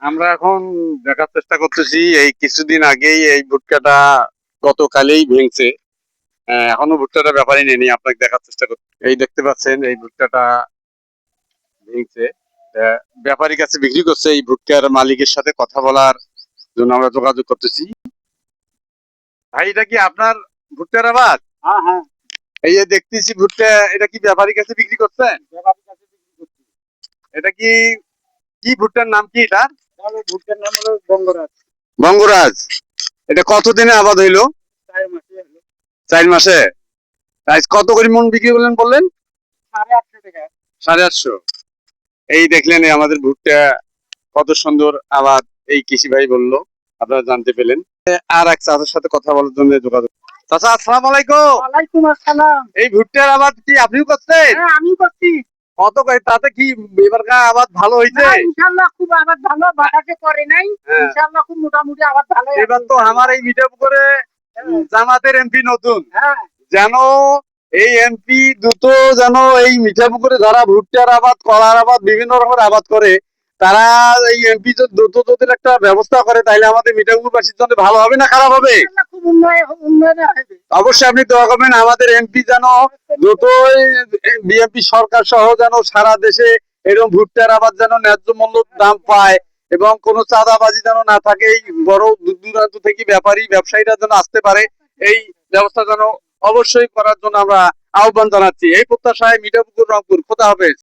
আমরা এখন দেখার চেষ্টা করতেছি, এই কিছুদিন আগেই এই ভুট্টাটা গতকালেই ভেঙছে। এখনো ভুট্টাটা ব্যাপারই নেই, আপনাকে দেখার চেষ্টা করছি। এই দেখতে পাচ্ছেন এই ভুট্টাটা ভেঙছে। আহ, ব্যাপারীর কাছে বিক্রি করছে। এই ভুট্টার মালিকের সাথে কথা বলার জন্য আমরা যোগাযোগ করতেছি। ভাই, এটা কি আপনার ভুট্টার আবাদ? হ্যাঁ হ্যাঁ, এই যে দেখতেছি ভুট্টা, এটা কি ব্যাপারীর কাছে বিক্রি করছেন? ব্যাপারীর কাছে বিক্রি করছি। এটা কি কি ভুট্টার নাম কি এটা? তাহলে ভুট্টার নাম হলো বঙ্গরাজ। বঙ্গরাজ। এটা কতদিনে আবাদ হইলো? 4 মাসে হলো। 4 মাসে। আজ কত করে মন বিক্রি করলেন বললেন? 850 টাকা। 850। এই দেখলেন এই আমাদের ভুট্টা কত সুন্দর আবাদ, এই কৃষি ভাই বললো, আপনারা জানতে পেলেন। আর এক চাচার সাথে কথা বলার জন্য যোগাযোগ। চাচা, আসসালাম আলাইকুম। ওয়ালাইকুম আসসালাম। এই ভুট্টার আবাদ কি আপনিও করছেন? হ্যাঁ, আমি করছি। কত তাতে কি এবারকার আবাদ ভালো হয়েছে? ইনশাআল্লাহ খুব আবাদ ভালো, বাতাসে করে নাই। হ্যাঁ। ইনশাআল্লাহ খুব মোটামুটি আবাদ ভালো। এবার তো আমার এই মিঠাপুকুরে জামাতের এমপি নতুন, হ্যাঁ, যেন এই এমপি দ্রুত যেন এই মিঠাপুকুরে যারা ভুট্টার আবাদ, কলার আবাদ, বিভিন্ন রকমের আবাদ করে, তারা এই এমপি দ্রুত যদি একটা ব্যবস্থা করে, তাহলে আমাদের মিঠাপুকুরবাসীর জন্য ভালো হবে না খারাপ হবে? ইনশাআল্লাহ খুব উন্নয়ন হবে। অবশ্যই আপনি দোয়া করবেন আমাদের এমপি যেন দ্রুত বিএনপি সরকার সহ যেন সারা দেশে এরকম ভুট্টার আবাদ যেন ন্যায্য মূল্য দাম পায়, এবং কোনো চাঁদাবাজি যেন না থাকে। এই বড় দূর দূরান্ত থেকে ব্যাপারী ব্যবসায়ীরা যেন আসতে পারে, এই ব্যবস্থা যেন অবশ্যই করার জন্য আমরা আহ্বান জানাচ্ছি। এই প্রত্যাশায় মিঠাপুকুর, রংপুর। খোদা হাফেজ।